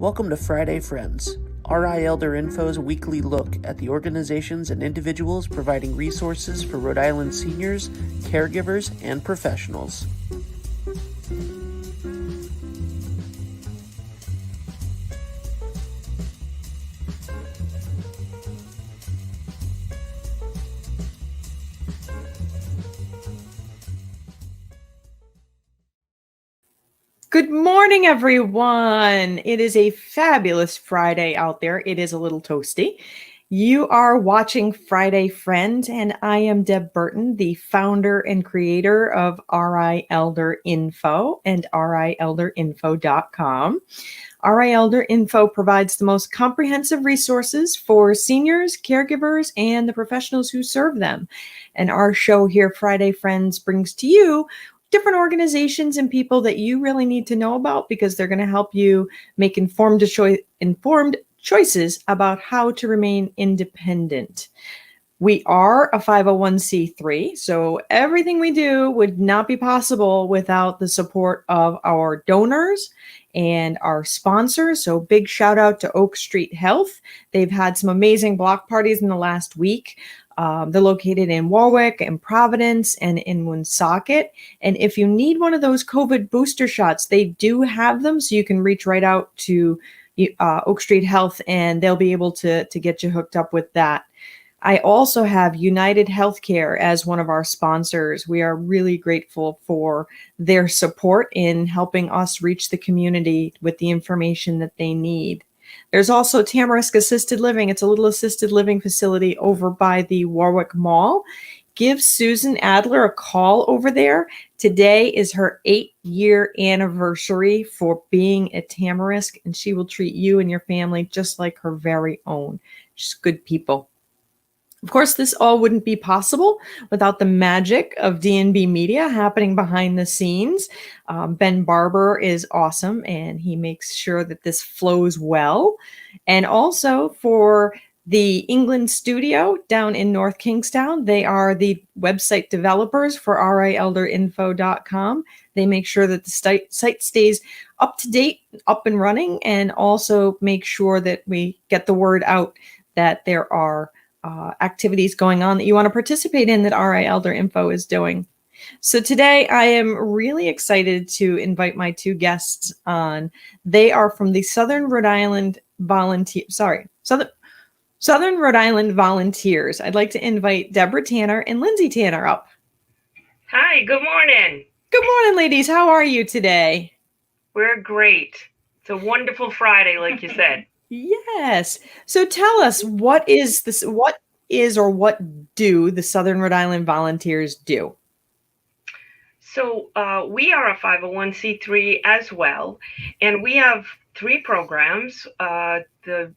Welcome to Friday Friends, RI Elder Info's weekly look at the organizations and individuals providing resources for Rhode Island seniors, caregivers, and professionals. Good morning, everyone. It is a fabulous Friday out there. It is a little toasty. You are watching Friday Friend, and I am Deb Burton, the founder and creator of RI Elder Info and rielдerinfo.com. RI Elder Info provides the most comprehensive resources for seniors, caregivers, and the professionals who serve them. And our show here, Friday Friends, brings to you different organizations and people that you really need to know about because they're going to help you make informed choices about how to remain independent. We are a 501c3, so everything we do would not be possible without the support of our donors and our sponsors. So big shout out to Oak Street Health. They've had some amazing block parties in the last week. They're located in Warwick and Providence and in Woonsocket. And if you need one of those COVID booster shots, they do have them. So you can reach right out to Oak Street Health and they'll be able to get you hooked up with that. I also have United Healthcare as one of our sponsors. We are really grateful for their support in helping us reach the community with the information that they need. There's also Tamarisk Assisted Living. It's a little assisted living facility over by the Warwick Mall. Give Susan Adler a call over there. Today is her 8-year anniversary for being at Tamarisk, and she will treat you and your family just like her very own. She's good people. Of course, this all wouldn't be possible without the magic of D&B Media happening behind the scenes. Ben Barber is awesome, and he makes sure that this flows well. And also for the England studio down in North Kingstown, they are the website developers for rielдerinfo.com. They make sure that the site stays up to date, up and running, and also make sure that we get the word out that there are activities going on that you want to participate in that RI Elder Info is doing. So today I am really excited to invite my two guests on. They are from the Southern Rhode Island Southern Rhode Island Volunteers. I'd like to invite Deborah Tanner and Lindsay Tanner up. Hi, good morning. Good morning, ladies. How are you today? We're great. It's a wonderful Friday, like you said. Yes. So tell us, what do the Southern Rhode Island Volunteers do? So we are a 501c3 as well, and we have 3 programs. The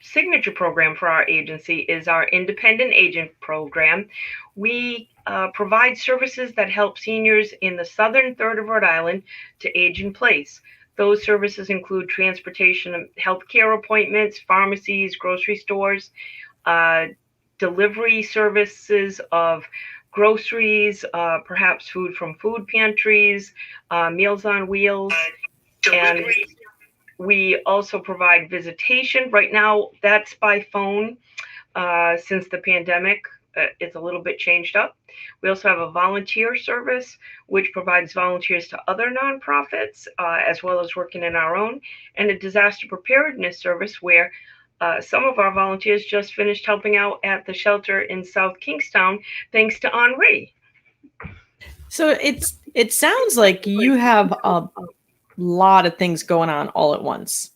signature program for our agency is our Independent Agent Program. We provide services that help seniors in the southern third of Rhode Island to age in place. Those services include transportation, healthcare appointments, pharmacies, grocery stores, delivery services of groceries, perhaps food from food pantries, Meals on Wheels. And we also provide visitation. Right now, that's by phone since the pandemic. It's a little bit changed up. We also have a volunteer service, which provides volunteers to other nonprofits, as well as working in our own, and a disaster preparedness service where some of our volunteers just finished helping out at the shelter in South Kingstown, thanks to Henri. So it sounds like you have a lot of things going on all at once.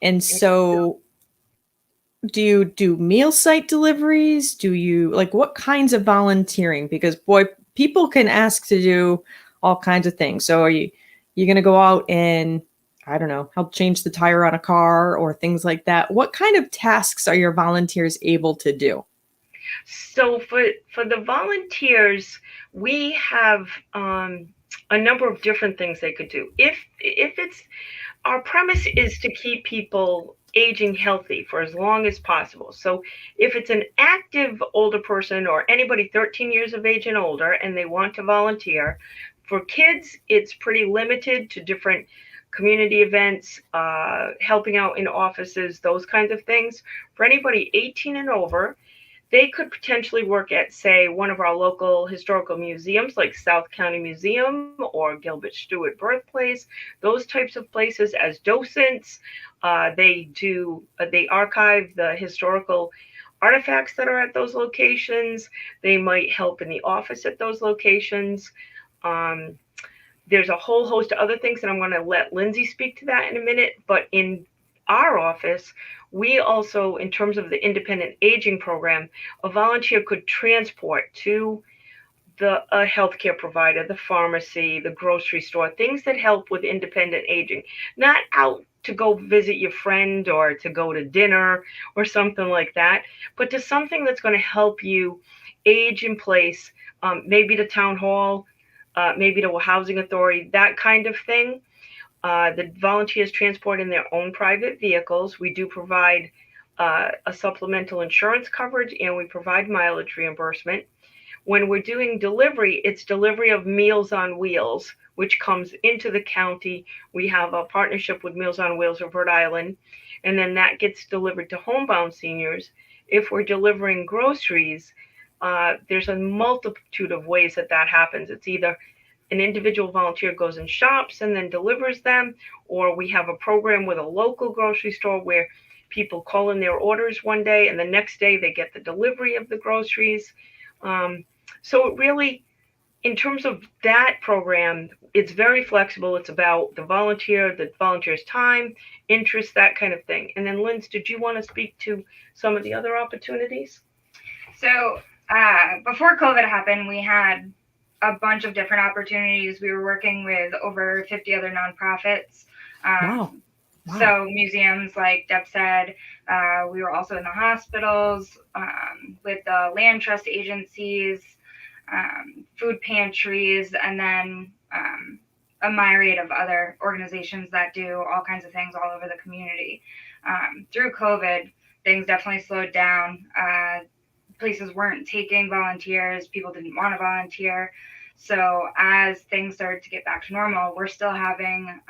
And so do you do meal site deliveries? Do you what kinds of volunteering? Because boy, people can ask to do all kinds of things. So are you going to go out and, I don't know, help change the tire on a car or things like that? What kind of tasks are your volunteers able to do? So for the volunteers, we have a number of different things they could do. If it's, our premise is to keep people aging healthy for as long as possible. So if it's an active older person or anybody 13 years of age and older and they want to volunteer, for kids, it's pretty limited to different community events, helping out in offices, those kinds of things. For anybody 18 and over, they could potentially work at, say, one of our local historical museums like South County Museum or Gilbert Stewart Birthplace, those types of places as docents. They archive the historical artifacts that are at those locations. They might help in the office at those locations. Um, there's a whole host of other things, and I'm going to let Lindsay speak to that in a minute. But in our office, we also, in terms of the independent aging program, a volunteer could transport to a healthcare provider, the pharmacy, the grocery store, things that help with independent aging. Not out to go visit your friend or to go to dinner or something like that, but to something that's going to help you age in place, maybe to town hall, maybe to a housing authority, that kind of thing. The volunteers transport in their own private vehicles. We do provide a supplemental insurance coverage, and we provide mileage reimbursement. When we're doing delivery, it's delivery of Meals on Wheels, which comes into the county. We have a partnership with Meals on Wheels of Rhode Island, and then that gets delivered to homebound seniors. If we're delivering groceries, there's a multitude of ways that happens. It's either an individual volunteer goes and shops and then delivers them, or we have a program with a local grocery store where people call in their orders one day and the next day they get the delivery of the groceries. So it really, in terms of that program, it's very flexible. It's about the volunteer's time, interest, that kind of thing. And then, Linz, did you want to speak to some of the other opportunities? So before COVID happened, we had a bunch of different opportunities. We were working with over 50 other nonprofits. Wow. So museums, like Deb said, we were also in the hospitals, with the land trust agencies, food pantries, and then a myriad of other organizations that do all kinds of things all over the community. Through COVID, things definitely slowed down. Places weren't taking volunteers. People didn't want to volunteer. So as things started to get back to normal, we're still having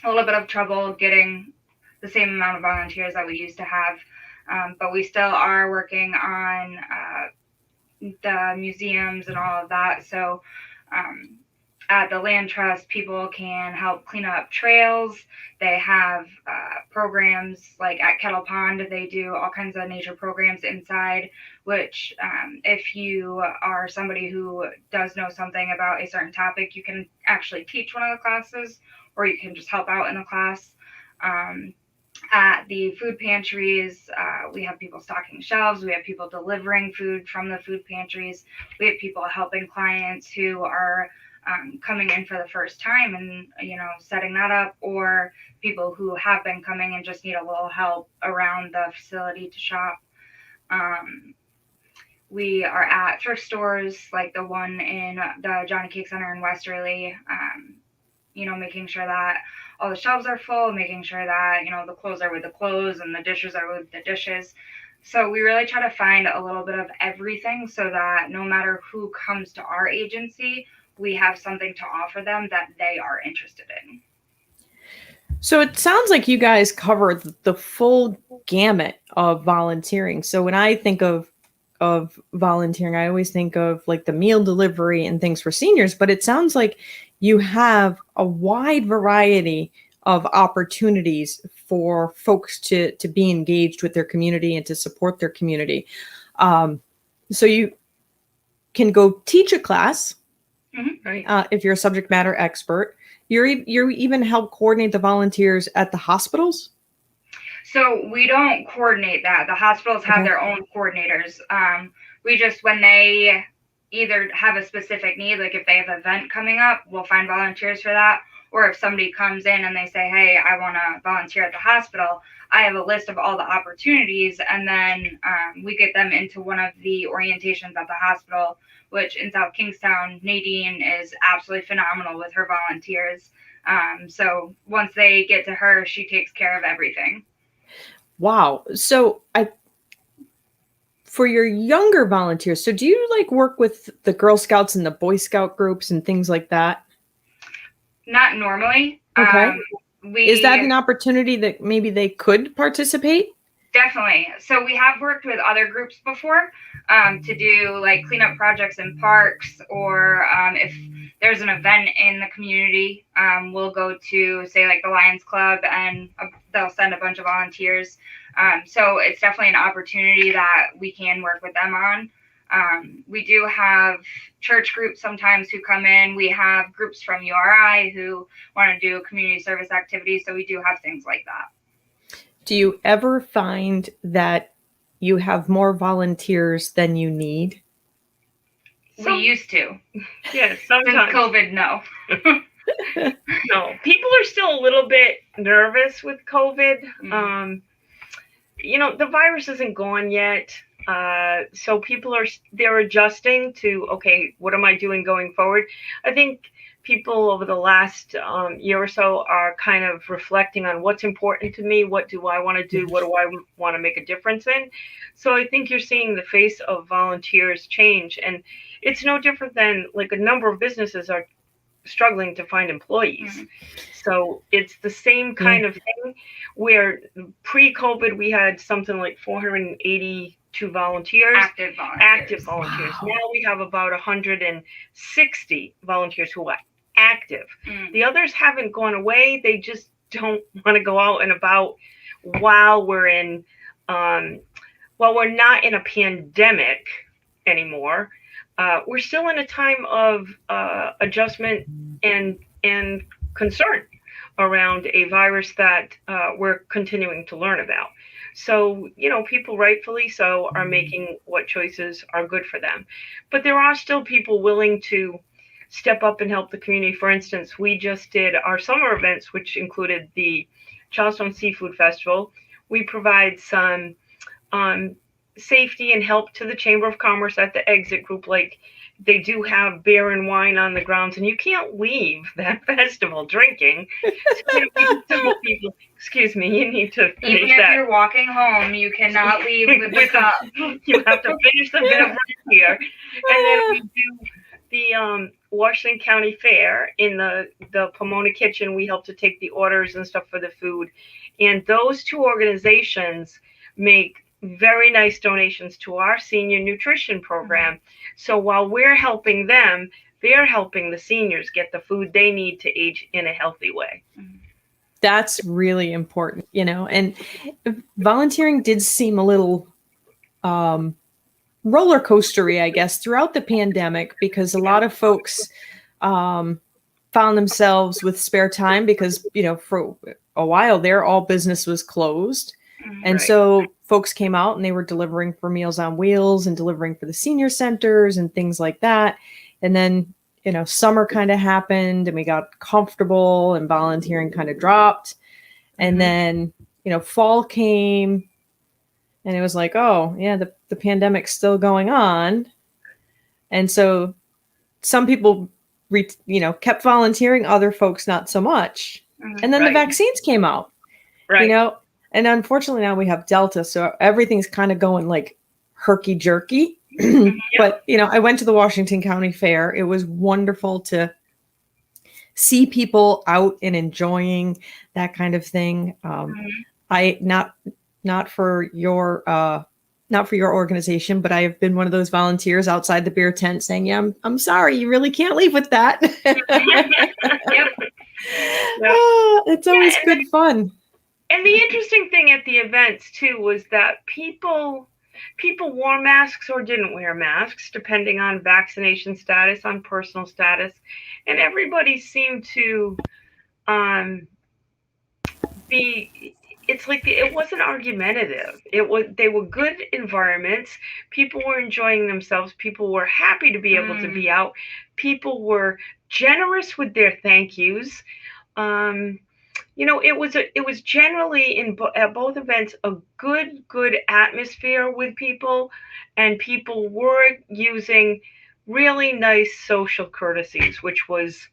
a little bit of trouble getting the same amount of volunteers that we used to have. But we still are working on the museums and all of that. So at the Land Trust, people can help clean up trails. They have programs like at Kettle Pond. They do all kinds of nature programs inside, which if you are somebody who does know something about a certain topic, you can actually teach one of the classes, or you can just help out in the class. At the food pantries, we have people stocking shelves. We have people delivering food from the food pantries. We have people helping clients who are coming in for the first time and, setting that up, or people who have been coming and just need a little help around the facility to shop. We are at thrift stores like the one in the Johnny Cake Center in Westerly, making sure that all the shelves are full, making sure that, the clothes are with the clothes and the dishes are with the dishes. So we really try to find a little bit of everything so that no matter who comes to our agency, we have something to offer them that they are interested in. So it sounds like you guys cover the full gamut of volunteering. So when I think of volunteering, I always think of like the meal delivery and things for seniors, but it sounds like you have a wide variety of opportunities for folks to be engaged with their community and to support their community. So you can go teach a class, Right. if you're a subject matter expert. You even help coordinate the volunteers at the hospitals? So we don't coordinate that. The hospitals have their own coordinators. We just, when they either have a specific need, like if they have an event coming up, we'll find volunteers for that. Or if somebody comes in and they say, hey, I want to volunteer at the hospital, I have a list of all the opportunities, and then we get them into one of the orientations at the hospital, which in South Kingstown, Nadine is absolutely phenomenal with her volunteers. So once they get to her, she takes care of everything. Wow. So for your younger volunteers, so do you like work with the Girl Scouts and the Boy Scout groups and things like that? Not normally. Okay. Is that We an opportunity that maybe they could participate? definitely. So we have worked with other groups before to do like cleanup projects in parks, or if there's an event in the community, we'll go to, say, like the Lions Club, and they'll send a bunch of volunteers. So it's definitely an opportunity that we can work with them on. We do have church groups sometimes who come in. We have groups from URI who want to do community service activities. So we do have things like that. Do you ever find that you have more volunteers than you need? We used to. Yeah, Since sometimes. COVID, no. No, people are still a little bit nervous with COVID. The virus isn't gone yet. So people they're adjusting to, okay, what am I doing going forward? I think people over the last year or so are kind of reflecting on what's important to me. What do I want to do? What do I want to make a difference in? So I think you're seeing the face of volunteers change, and it's no different than like a number of businesses are struggling to find employees. So it's the same kind of thing, where pre-COVID we had something like 482 volunteers. Active volunteers. Wow. Now we have about 160 volunteers who are active. The others haven't gone away. They just don't want to go out and about while we're not in a pandemic anymore. We're still in a time of adjustment and concern around a virus that we're continuing to learn about. So, people rightfully so are making what choices are good for them. But there are still people willing to step up and help the community. For instance, we just did our summer events, which included the Charleston Seafood Festival. We provide some safety and help to the Chamber of Commerce at the exit group. Like, they do have beer and wine on the grounds, and you can't leave that festival drinking. So people, excuse me, you need to finish Even if that. you're walking home, you cannot leave with the cup. You have to finish the beverage here. And then we do the Washington County Fair in the Pomona Kitchen. We help to take the orders and stuff for the food. And those two organizations make very nice donations to our senior nutrition program. So while we're helping them, they're helping the seniors get the food they need to age in a healthy way. That's really important, and volunteering did seem a little roller coastery, I guess, throughout the pandemic, because a lot of folks found themselves with spare time because, for a while there, all business was closed. And so folks came out and they were delivering for Meals on Wheels and delivering for the senior centers and things like that. And then, summer kind of happened and we got comfortable and volunteering kind of dropped. And then, fall came and it was like, oh yeah, the pandemic's still going on. And so some people, kept volunteering, other folks not so much. And then the vaccines came out, and unfortunately now we have Delta. So everything's kind of going like herky jerky. But, I went to the Washington County Fair. It was wonderful to see people out and enjoying that kind of thing. I not for your organization, but I have been one of those volunteers outside the beer tent saying, yeah, I'm sorry, you really can't leave with that. It's always good fun. And the interesting thing at the events too was that people wore masks or didn't wear masks, depending on vaccination status, on personal status, and everybody seemed to be. It's like it wasn't argumentative. They were good environments. People were enjoying themselves. People were happy to be able to be out. People were generous with their thank yous. It was generally at both events a good atmosphere with people, and people were using really nice social courtesies, which was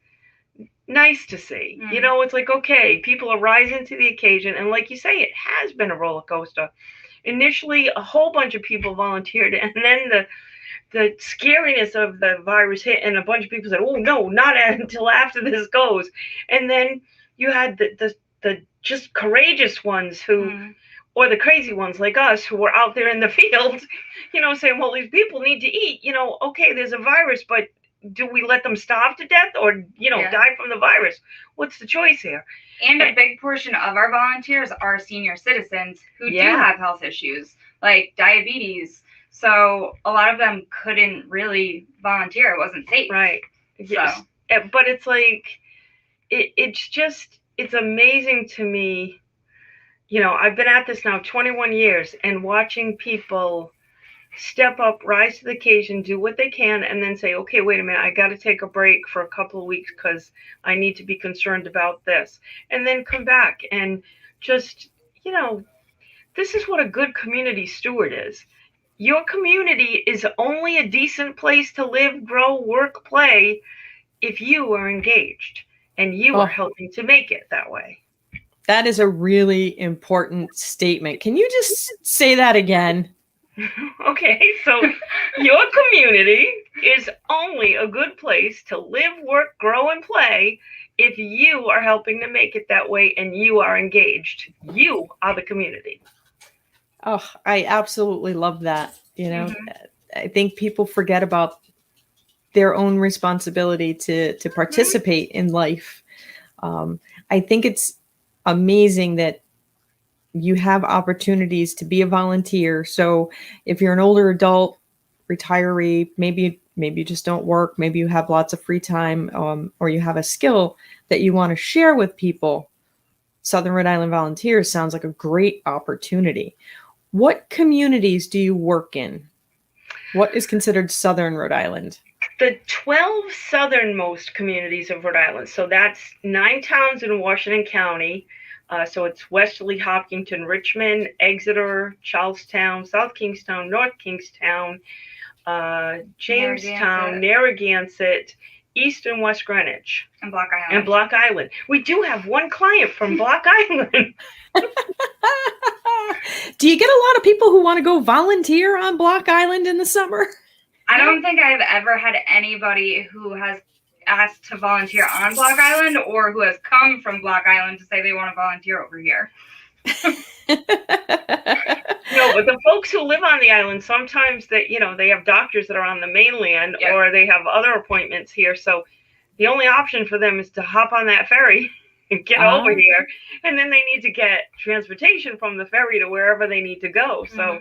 nice to see. It's like, okay, people are rising to the occasion, and like you say, it has been a roller coaster. Initially, a whole bunch of people volunteered, and then the scariness of the virus hit, and a bunch of people said, oh no, not until after this goes. And then you had the just courageous ones who, or the crazy ones like us who were out there in the field, saying, well, these people need to eat, okay, there's a virus, but do we let them starve to death or, die from the virus? What's the choice here? And a big portion of our volunteers are senior citizens who do have health issues like diabetes. So a lot of them couldn't really volunteer. It wasn't safe. Right. So. Yes. But it's like, it's amazing to me. I've been at this now 21 years and watching people step up, rise to the occasion, do what they can, and then say, okay, wait a minute, I got to take a break for a couple of weeks because I need to be concerned about this. And then come back and just, this is what a good community steward is. Your community is only a decent place to live, grow, work, play if you are engaged and you are helping to make it that way. That is a really important statement. Can you just say that again? Okay, so your community is only a good place to live, work, grow, and play if you are helping to make it that way and you are engaged. You are the community. Oh, I absolutely love that. I think people forget about their own responsibility to participate in life. I think it's amazing that you have opportunities to be a volunteer. So if you're an older adult, retiree, maybe you just don't work, maybe you have lots of free time, or you have a skill that you want to share with people, Southern Rhode Island Volunteers sounds like a great opportunity. What communities do you work in? What is considered Southern Rhode Island? The 12 southernmost communities of Rhode Island. So that's 9 towns in Washington County. So it's Westerly, Hopkinton, Richmond, Exeter, Charlestown, South Kingstown, North Kingstown, Jamestown, Narragansett, East and West Greenwich. And Block Island. We do have one client from Block Island. Do you get a lot of people who want to go volunteer on Block Island in the summer? I don't think I've ever had anybody who has asked to volunteer on Block Island or who has come from Block Island to say they want to volunteer over here. No, but the folks who live on the island, sometimes they have doctors that are on the mainland or they have other appointments here. So the only option for them is to hop on that ferry and get over here. And then they need to get transportation from the ferry to wherever they need to go. So,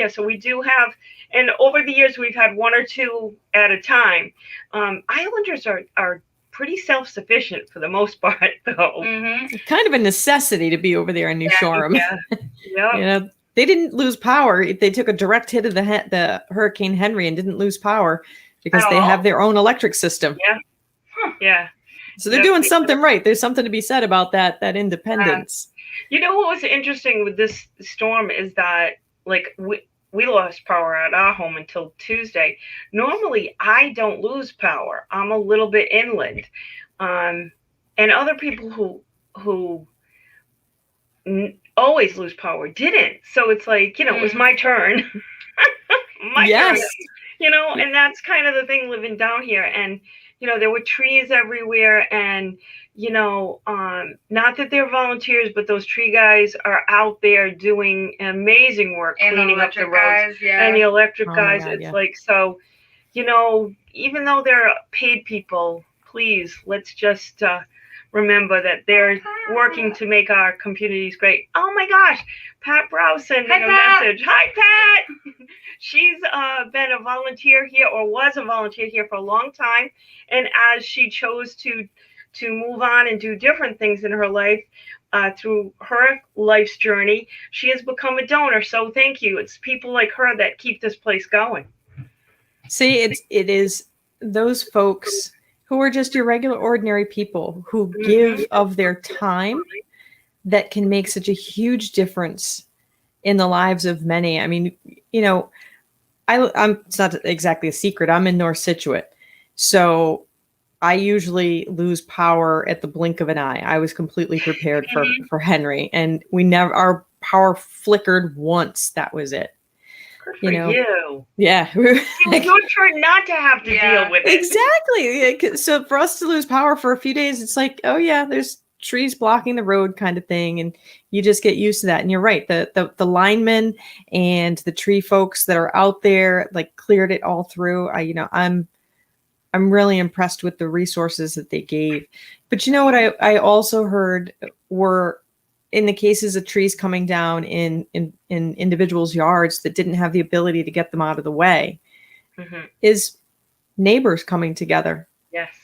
so we do have, and over the years, we've had 1 or 2 at a time. Islanders are pretty self-sufficient for the most part, though. Mm-hmm. Kind of a necessity to be over there in New Shoreham. Yeah. They didn't lose power. They took a direct hit of the Hurricane Henry and didn't lose power because they have their own electric system. Yeah. Yeah. So they're doing something right. There's something to be said about that independence. What was interesting with this storm is that, like, we lost power at our home until Tuesday. Normally, I don't lose power. I'm a little bit inland. And other people who always lose power didn't. So it's like, it was my turn. my turn. And that's kind of the thing living down here. And, there were trees everywhere. And, not that they're volunteers, but those tree guys are out there doing amazing work, and cleaning up the roads. And the electric guys. God, it's like, so, even though they're paid people, please, let's just remember that they're working to make our communities great. Oh my gosh, Pat Brow sending a message. Hi, Pat. She's been a volunteer here, or was a volunteer here for a long time. And as she chose to move on and do different things in her life through her life's journey, she has become a donor. So thank you. It's people like her that keep this place going. See, it is those folks who are just your regular, ordinary people who give of their time that can make such a huge difference in the lives of many. I mean, I'm it's not exactly a secret. I'm in North Scituate. So I usually lose power at the blink of an eye. I was completely prepared for Henry, and our power flickered once. That was it. Good for you. Yeah. It was your turn not to have to deal with it. Exactly. So for us to lose power for a few days, it's like, oh yeah, there's trees blocking the road kind of thing, and you just get used to that. And you're right, the linemen and the tree folks that are out there like cleared it all through. I'm really impressed with the resources that they gave. But you know what I also heard were in the cases of trees coming down in individuals' yards that didn't have the ability to get them out of the way, is neighbors coming together. Yes.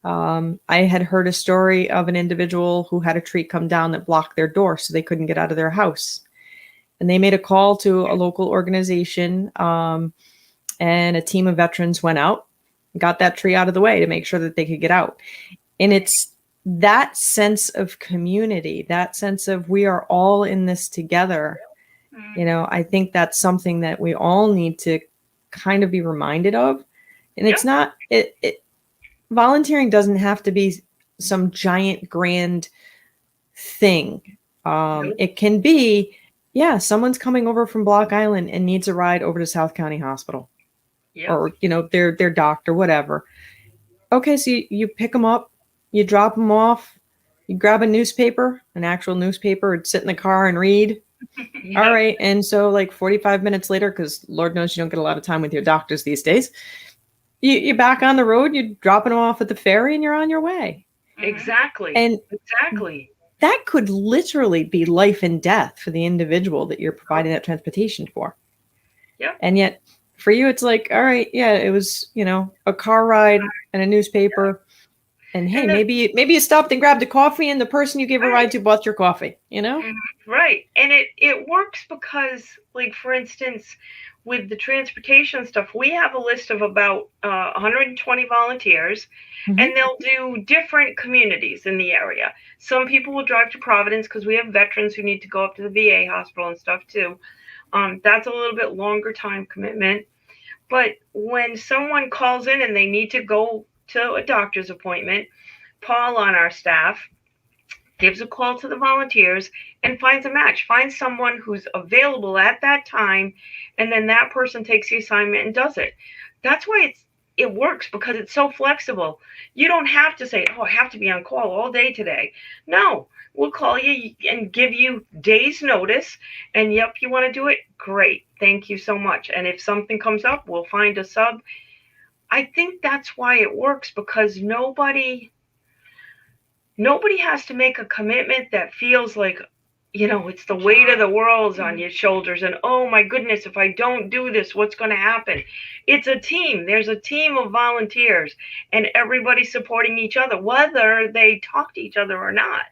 I had heard a story of an individual who had a tree come down that blocked their door so they couldn't get out of their house. And they made a call to a local organization, and a team of veterans went out, got that tree out of the way to make sure that they could get out. And it's that sense of community, that sense of we are all in this together. I think that's something that we all need to kind of be reminded of. And it's not, volunteering doesn't have to be some giant grand thing. It can be, someone's coming over from Block Island and needs a ride over to South County Hospital, or, their doctor, whatever. Okay. So you pick them up, you drop them off, you grab a newspaper, an actual newspaper, and sit in the car and read. All right. And so like 45 minutes later, because Lord knows you don't get a lot of time with your doctors these days, you're back on the road, you're dropping them off at the ferry, and you're on your way. Exactly. And exactly. That could literally be life and death for the individual that you're providing that transportation for. Yeah. And yet for you, it's like, all right, it was, a car ride and a newspaper. And hey, maybe you stopped and grabbed a coffee, and the person you gave a ride to bought your coffee, Right. And it works because, like, for instance, with the transportation stuff, we have a list of about 120 volunteers, and they'll do different communities in the area. Some people will drive to Providence because we have veterans who need to go up to the VA hospital and stuff too. That's a little bit longer time commitment. But when someone calls in and they need to go to a doctor's appointment, Paul on our staff gives a call to the volunteers and finds a match, finds someone who's available at that time, and then that person takes the assignment and does it. That's why it works, because it's so flexible. You don't have to say, I have to be on call all day today. No, we'll call you and give you days notice, and yep, you want to do it? Great. Thank you so much. And if something comes up, we'll find a sub. I think that's why it works, because nobody has to make a commitment that feels like, it's the weight of the world's on your shoulders. And, oh my goodness, if I don't do this, what's going to happen? It's a team. There's a team of volunteers, and everybody's supporting each other, whether they talk to each other or not.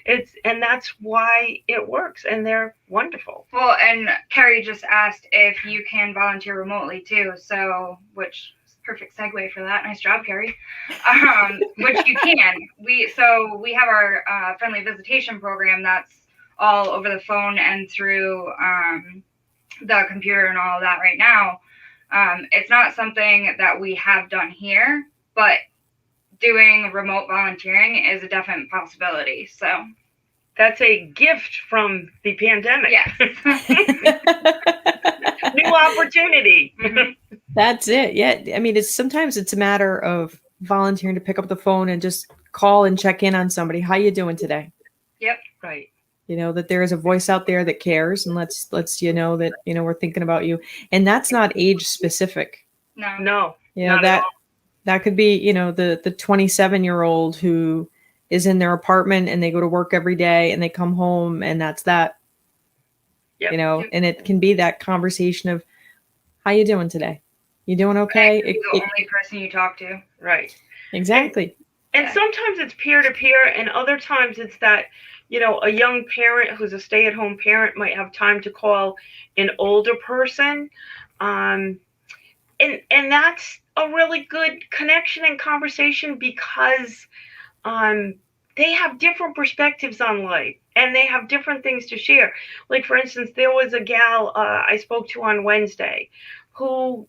And that's why it works, and they're wonderful. Well, and Carrie just asked if you can volunteer remotely too. So, which perfect segue for that. Nice job, Carrie. Which you can. We have our friendly visitation program that's all over the phone and through the computer and all of that right now. It's not something that we have done here, but doing remote volunteering is a definite possibility. So that's a gift from the pandemic. Yes. New opportunity. That's it. Yeah. I mean, sometimes it's a matter of volunteering to pick up the phone and just call and check in on somebody. How you doing today? Yep. Right. That there is a voice out there that cares and lets you know that, we're thinking about you. And that's not age specific. No. That could be, the 27-year-old who is in their apartment and they go to work every day and they come home and that's that. Yep. And it can be that conversation of, how you doing today? You doing okay? The only person you talk to. Right. Exactly. And sometimes it's peer-to-peer, and other times it's that, a young parent who's a stay-at-home parent might have time to call an older person. And that's a really good connection and conversation, because they have different perspectives on life, and they have different things to share. Like, for instance, there was a gal I spoke to on Wednesday who,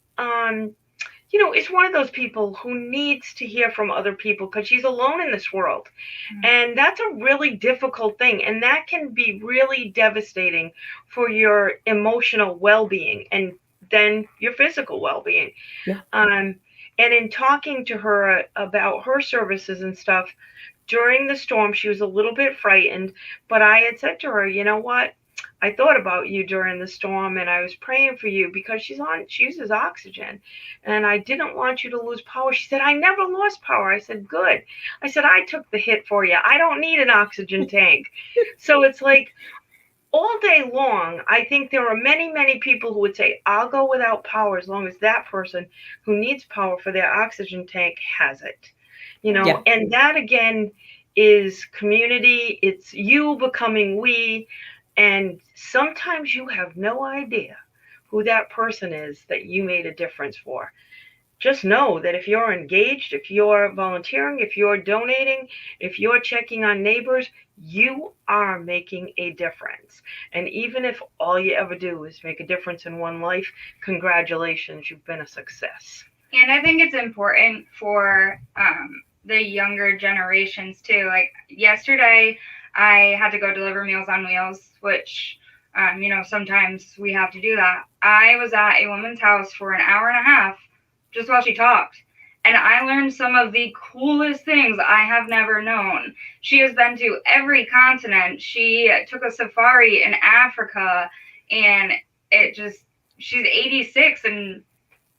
is one of those people who needs to hear from other people because she's alone in this world. Mm-hmm. And that's a really difficult thing. And that can be really devastating for your emotional well-being. And than your physical well-being. Yeah. And in talking to her about her services and stuff during the storm, she was a little bit frightened, but I had said to her, you know what? I thought about you during the storm and I was praying for you because she uses oxygen and I didn't want you to lose power. She said, I never lost power. I said, good. I said, I took the hit for you. I don't need an oxygen tank. So it's like all day long, I think there are many, many people who would say, I'll go without power as long as that person who needs power for their oxygen tank has it. Yeah. And that again is community. It's you becoming we. And sometimes you have no idea who that person is that you made a difference for. Just know that if you're engaged, if you're volunteering, if you're donating, if you're checking on neighbors, you are making a difference. And even if all you ever do is make a difference in one life, congratulations, you've been a success. And I think it's important for the younger generations too. Like yesterday, I had to go deliver Meals on Wheels, which, sometimes we have to do that. I was at a woman's house for an hour and a half just while she talked. And I learned some of the coolest things I have never known. She has been to every continent. She took a safari in Africa, and she's 86 and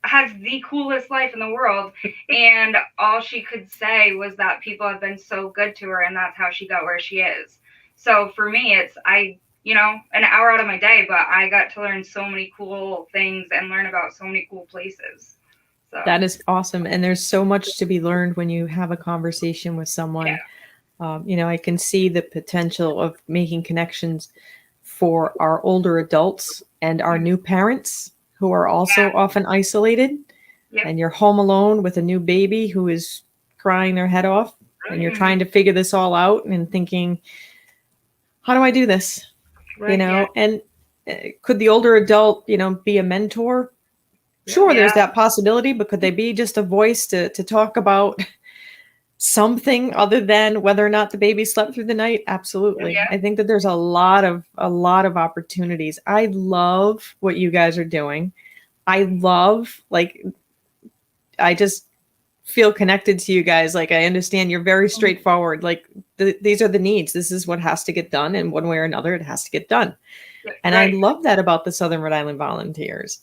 has the coolest life in the world. And all she could say was that people have been so good to her, and that's how she got where she is. So for me, it's an hour out of my day, but I got to learn so many cool things and learn about so many cool places. So That is awesome. And there's so much to be learned when you have a conversation with someone. Yeah. I can see the potential of making connections for our older adults and our new parents who are also often isolated. Yep. And you're home alone with a new baby who is crying their head off. And you're trying to figure this all out and thinking, how do I do this? Right, And could the older adult, be a mentor? Sure, there's that possibility, but could they be just a voice to talk about something other than whether or not the baby slept through the night? Absolutely. Yeah. I think that there's a lot of opportunities. I love what you guys are doing. I love, I just feel connected to you guys. Like, I understand you're very straightforward. Like, these are the needs. This is what has to get done. And one way or another, it has to get done. And I love that about the Southern Rhode Island Volunteers.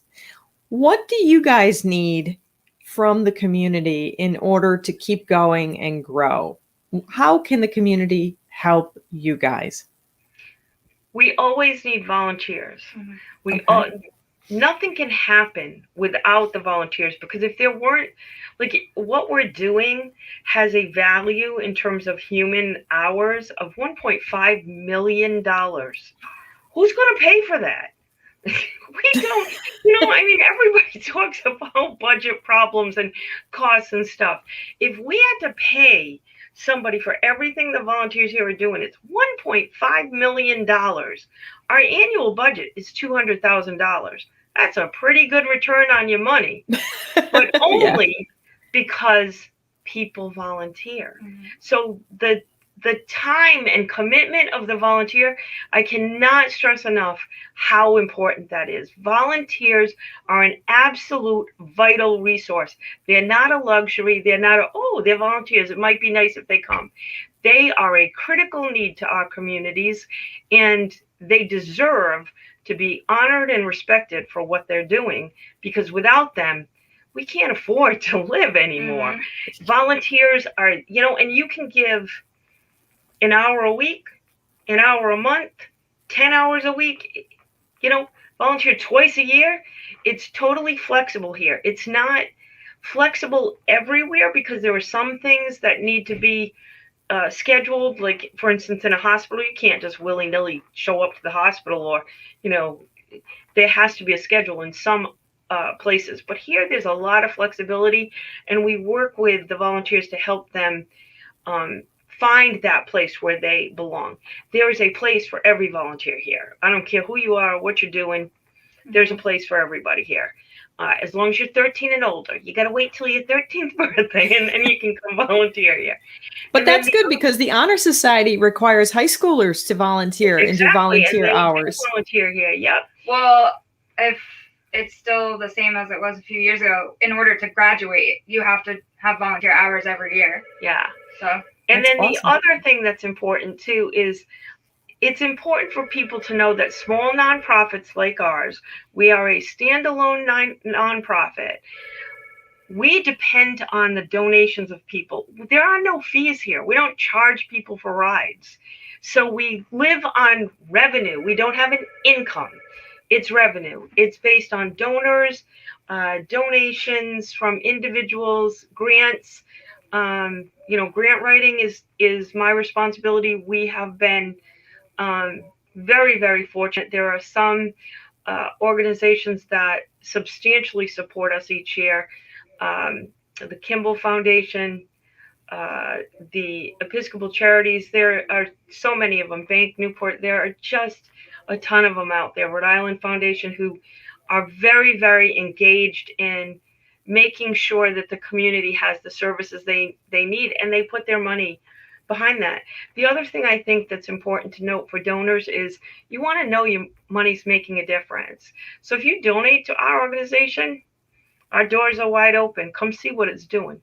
What do you guys need from the community in order to keep going and grow? How can the community help you guys? We always need volunteers. Nothing can happen without the volunteers, because if there weren't, what we're doing has a value in terms of human hours of $1.5 million. Who's going to pay for that? We don't, everybody talks about budget problems and costs and stuff. If we had to pay somebody for everything the volunteers here are doing, it's $1.5 million. Our annual budget is $200,000. That's a pretty good return on your money, but only because people volunteer. So the time and commitment of the volunteer, I cannot stress enough how important that is. Volunteers are an absolute vital resource. They're not a luxury. They're not they're volunteers. It might be nice if they come. They are a critical need to our communities, and they deserve to be honored and respected for what they're doing, because without them, we can't afford to live anymore. Volunteers are, and you can give an hour a week, an hour a month, 10 hours a week, volunteer twice a year. It's totally flexible here. It's not flexible everywhere, because there are some things that need to be scheduled. Like, for instance, in a hospital, you can't just willy-nilly show up to the hospital, or, there has to be a schedule in some places. But here, there's a lot of flexibility, and we work with the volunteers to help them find that place where they belong. There is a place for every volunteer here. I don't care who you are, what you're doing. There's a place for everybody here. As long as you're 13 and older, you got to wait till your 13th birthday, and then you can come volunteer here. But that's good, because the Honor Society requires high schoolers to volunteer and do volunteer hours. Volunteer here, yep. Well, if it's still the same as it was a few years ago. In order to graduate, you have to have volunteer hours every year. Yeah. So, and then awesome. the other thing that's important too is it's important for people to know that small nonprofits like ours, we are a standalone nonprofit. We depend on the donations of people. There are no fees here. We don't charge people for rides. So we live on revenue. We don't have an income. It's revenue. It's based on donors, donations from individuals, grants. Grant writing is my responsibility. We have been very, very fortunate. There are some organizations that substantially support us each year. The Kimball Foundation, the Episcopal Charities, there are so many of them, Bank Newport, there are just a ton of them out there. Rhode Island Foundation, who are very, very engaged in making sure that the community has the services they need, and they put their money behind that. The other thing I think that's important to note for donors is you want to know your money's making a difference. So if you donate to our organization, our doors are wide open. Come see what it's doing.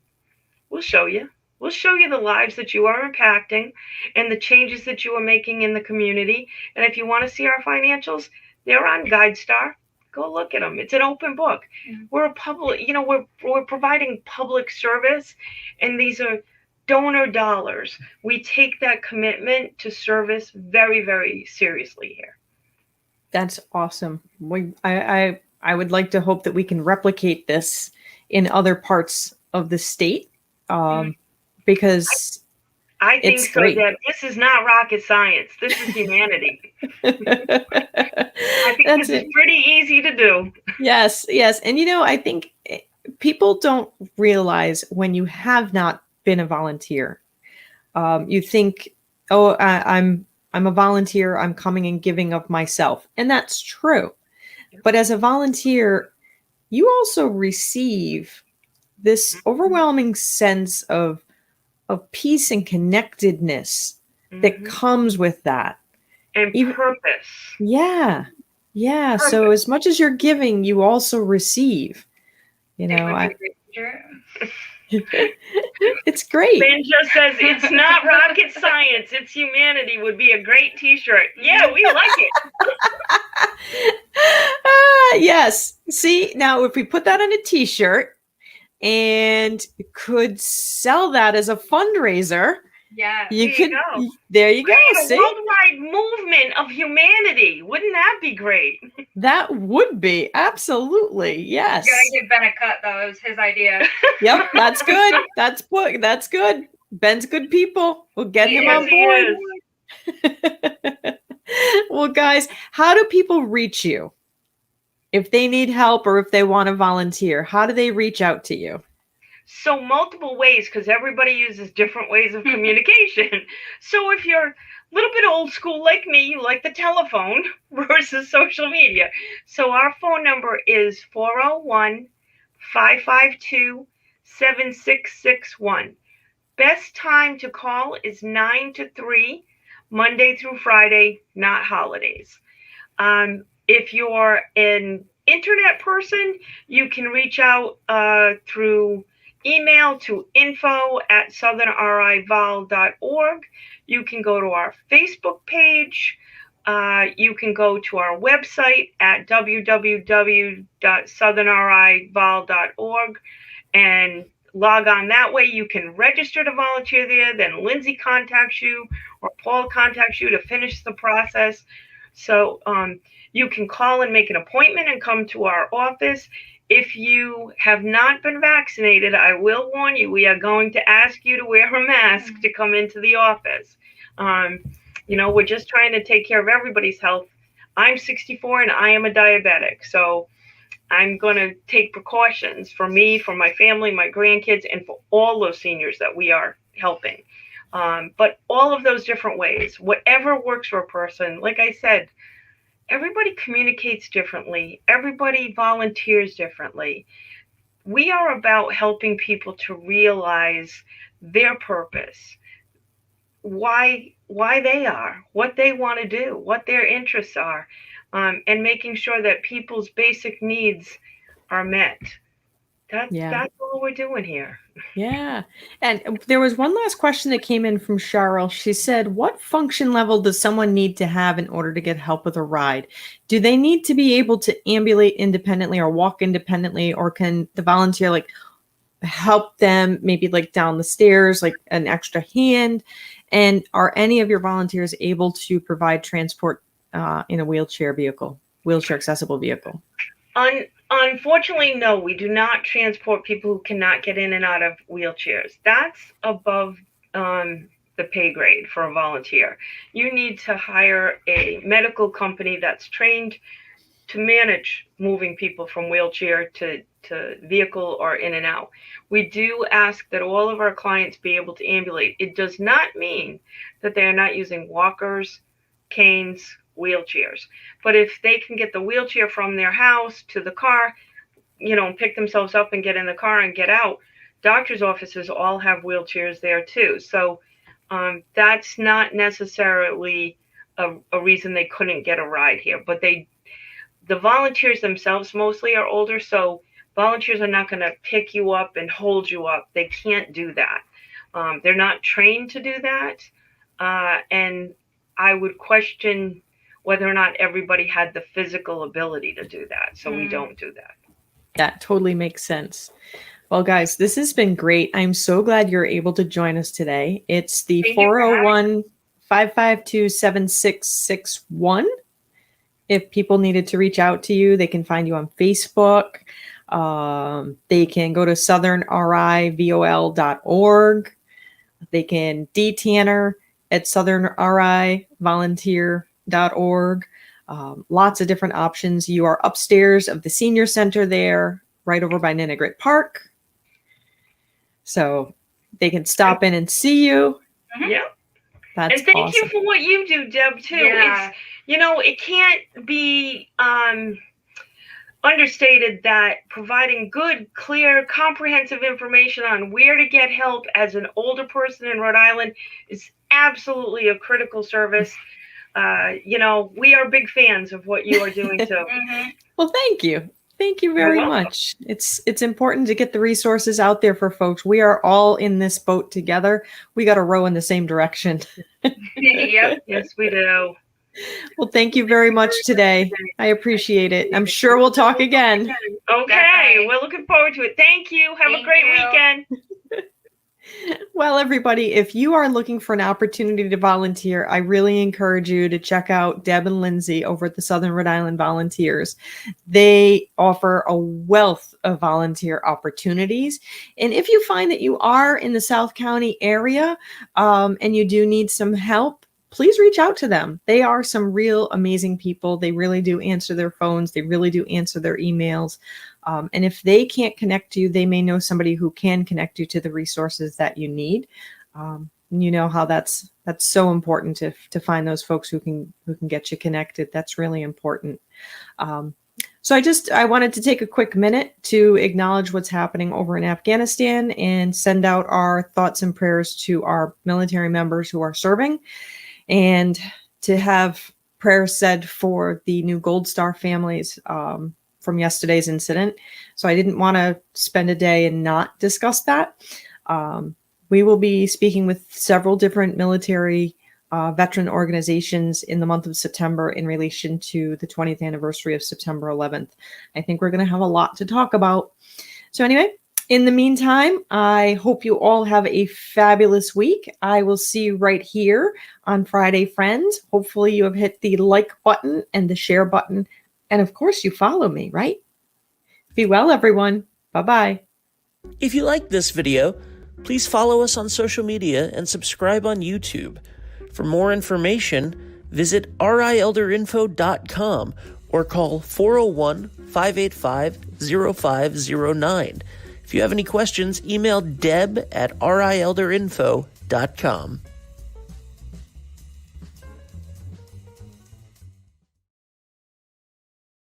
We'll show you. We'll show you the lives that you are impacting and the changes that you are making in the community. And if you want to see our financials, they're on GuideStar. Go look at them. It's an open book. Mm-hmm. We're a public, we're providing public service, and these are donor dollars. We take that commitment to service very, very seriously here. That's awesome. I would like to hope that we can replicate this in other parts of the state, because I think it's so. Great. That this is not rocket science. This is humanity. I think this is pretty easy to do. Yes. And I think people don't realize when you have not been a volunteer, you think, oh, I'm a volunteer. I'm coming and giving of myself, and that's true. But as a volunteer, you also receive this overwhelming sense of peace and connectedness that comes with that. And purpose. Yeah. Purpose. So as much as you're giving, you also receive. It's great. Ben just says it's not rocket science, it's humanity would be a great t-shirt. Yeah, we like it. Yes. See, now if we put that on a t-shirt and could sell that as a fundraiser, yeah, there you go. See? A worldwide movement of humanity. Wouldn't that be great? That would be. Absolutely. Yes. You gotta give Ben a cut, though. It was his idea. Yep, that's good. That's good. Ben's good people. We'll get him on board. Well, guys, how do people reach you? If they need help or if they want to volunteer, how do they reach out to you? So multiple ways, because everybody uses different ways of communication. So if you're a little bit old school like me, you like the telephone versus social media. So our phone number is 401-552-7661. Best time to call is 9 to 3, Monday through Friday, not holidays. If you're an internet person, you can reach out through email to info@southernrivol.org. You can go to our Facebook page. You can go to our website at www.southernrivol.org and log on that way. You can register to volunteer there. Then Lindsay contacts you or Paul contacts you to finish the process. So you can call and make an appointment and come to our office. If you have not been vaccinated, I will warn you, we are going to ask you to wear a mask to come into the office. We're just trying to take care of everybody's health. I'm 64 and I am a diabetic. So I'm going to take precautions for me, for my family, my grandkids, and for all those seniors that we are helping. But all of those different ways, whatever works for a person, like I said, everybody communicates differently. Everybody volunteers differently. We are about helping people to realize their purpose, why they are, what they want to do, what their interests are. and making sure that people's basic needs are met. That's all we're doing here. Yeah. And there was one last question that came in from Cheryl. She said, what function level does someone need to have in order to get help with a ride? Do they need to be able to ambulate independently or walk independently, or can the volunteer like help them maybe like down the stairs, like an extra hand? And are any of your volunteers able to provide transport in a wheelchair accessible vehicle? Unfortunately, no, we do not transport people who cannot get in and out of wheelchairs. That's above the pay grade for a volunteer. You need to hire a medical company that's trained to manage moving people from wheelchair to vehicle or in and out. We do ask that all of our clients be able to ambulate. It does not mean that they are not using walkers, canes, wheelchairs. But if they can get the wheelchair from their house to the car, pick themselves up and get in the car and get out, doctors' offices all have wheelchairs there too. So that's not necessarily a reason they couldn't get a ride here. But the volunteers themselves mostly are older, so volunteers are not going to pick you up and hold you up. They can't do that. They're not trained to do that. And I would question whether or not everybody had the physical ability to do that. So we don't do that. That totally makes sense. Well, guys, this has been great. I'm so glad you're able to join us today. It's the 401-552-7661. If people needed to reach out to you, they can find you on Facebook. They can go to southernrivol.org. They can D-Tanner at southernrivolunteer.org. Lots of different options. You are upstairs of the senior center there, right over by Ninigrit Park. So they can stop in and see you. Yeah. That's and thank awesome. you for what you do, Deb, too. Yeah. It's, it can't be understated that providing good, clear, comprehensive information on where to get help as an older person in Rhode Island is absolutely a critical service. We are big fans of what you are doing too. Well, thank you. Thank you very much. It's important to get the resources out there for folks. We are all in this boat together. We got to row in the same direction. Yep. Yes, we do. Well, thank you very much today. I appreciate it. I'm sure we'll talk again. Okay, Definitely. we're looking forward to it. Thank you. Have a Thank great you. weekend. Well, everybody, if you are looking for an opportunity to volunteer, I really encourage you to check out Deb and Lindsay over at the Southern Rhode Island Volunteers. They offer a wealth of volunteer opportunities. And if you find that you are in the South County area and you do need some help, please reach out to them. They are some real amazing people. They really do answer their phones. They really do answer their emails. And if they can't connect you, they may know somebody who can connect you to the resources that you need. You know how that's so important to find those folks who can get you connected. That's really important. So I wanted to take a quick minute to acknowledge what's happening over in Afghanistan and send out our thoughts and prayers to our military members who are serving, and to have prayers said for the new Gold Star families from yesterday's incident. So I didn't want to spend a day and not discuss that. We will be speaking with several different military veteran organizations in the month of September in relation to the 20th anniversary of September 11th. I think we're going to have a lot to talk about. So anyway, in the meantime, I hope you all have a fabulous week. I will see you right here on Friday, friends. Hopefully you have hit the like button and the share button. And of course, you follow me, right? Be well, everyone. Bye-bye. If you liked this video, please follow us on social media and subscribe on YouTube. For more information, visit rielderinfo.com or call 401-585-0509. If you have any questions, email deb@rielderinfo.com.